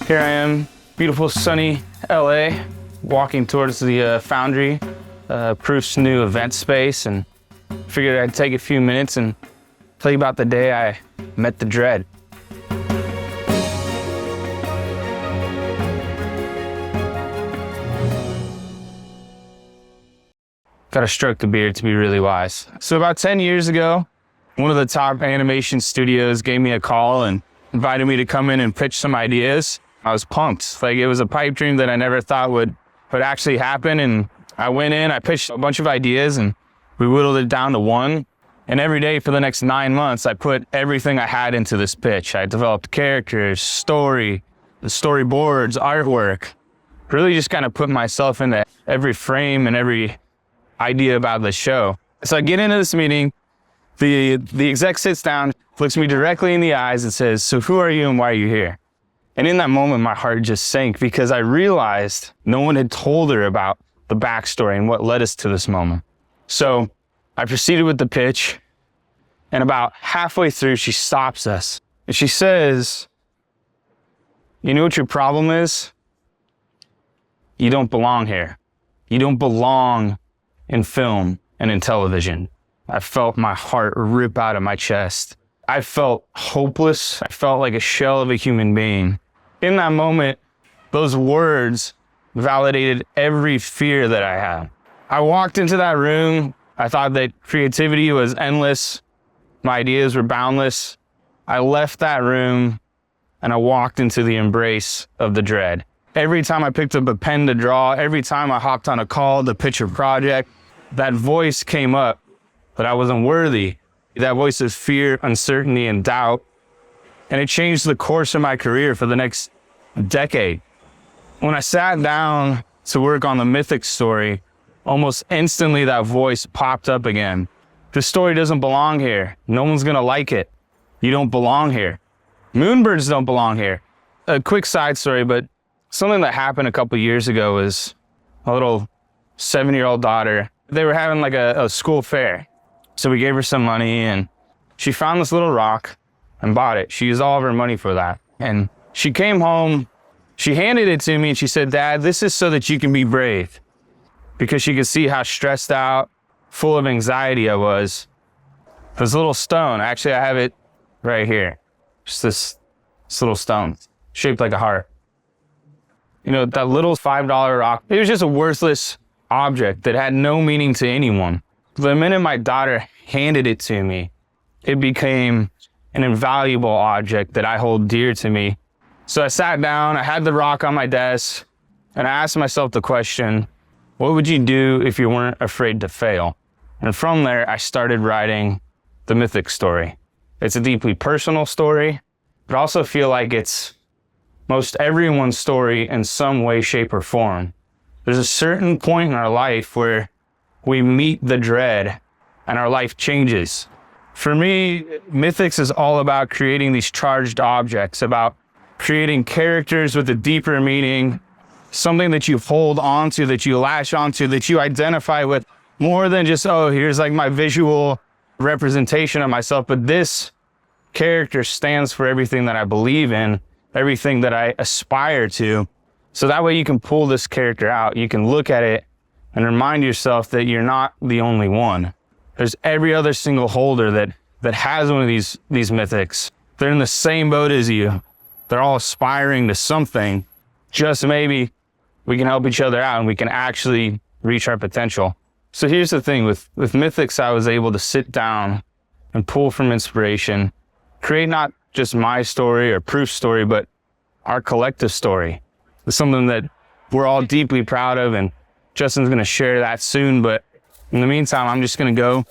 Here I am, beautiful sunny LA, walking towards the Foundry, Proof's new event space, and figured I'd take a few minutes and tell you about the day I met the Dred. Gotta stroke the beard to be really wise. So about 10 years ago, one of the top animation studios gave me a call and invited me to come in and pitch some ideas. I was pumped. Like, it was a pipe dream that I never thought would actually happen. And I went in, I pitched a bunch of ideas, and we whittled it down to one. And every day for the next 9 months, I put everything I had into this pitch. I developed characters, story, the storyboards, artwork. Really just kind of put myself into every frame and every idea about the show. So I get into this meeting, the exec sits down, looks me directly in the eyes and says, "So who are you and why are you here?" And in that moment, my heart just sank because I realized no one had told her about the backstory and what led us to this moment. So I proceeded with the pitch, and about halfway through, she stops us and she says, "You know what your problem is? You don't belong here. You don't belong in film and in television." I felt my heart rip out of my chest. I felt hopeless. I felt like a shell of a human being. In that moment, those words validated every fear that I had. I walked into that room. I thought that creativity was endless. My ideas were boundless. I left that room and I walked into the embrace of the Dred. Every time I picked up a pen to draw, every time I hopped on a call to pitch a project, that voice came up that I wasn't worthy. That voice of fear, uncertainty, and doubt. And it changed the course of my career for the next decade. When I sat down to work on the Mythics story, almost instantly that voice popped up again. "The story doesn't belong here. No one's gonna like it. You don't belong here. Moonbirds don't belong here." A quick side story, but something that happened a couple years ago was a little 7-year-old daughter. They were having like a school fair. So we gave her some money and she found this little rock and bought it. She used all of her money for that. And she came home, she handed it to me and she said, "Dad, this is so that you can be brave." Because she could see how stressed out, full of anxiety I was. This little stone, actually I have it right here. Just this little stone, shaped like a heart. You know, that little $5 rock, it was just a worthless object that had no meaning to anyone. The minute my daughter handed it to me, it became an invaluable object that I hold dear to me. So I sat down, I had the rock on my desk, and I asked myself the question, what would you do if you weren't afraid to fail? And from there, I started writing the Mythics story. It's a deeply personal story, but I also feel like it's most everyone's story in some way, shape, or form. There's a certain point in our life where we meet the Dred and our life changes. For me, Mythics is all about creating these charged objects, about creating characters with a deeper meaning, something that you hold onto, that you latch onto, that you identify with more than just, oh, here's like my visual representation of myself, but this character stands for everything that I believe in, everything that I aspire to. So that way you can pull this character out, you can look at it and remind yourself that you're not the only one. There's every other single holder that has one of these mythics. They're in the same boat as you. They're all aspiring to something. Just maybe we can help each other out and we can actually reach our potential. So here's the thing, with Mythics, I was able to sit down and pull from inspiration, create not just my story or Proof's story, but our collective story. It's something that we're all deeply proud of, and Justin's gonna share that soon, but in the meantime, I'm just gonna go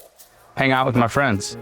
hang out with my friends.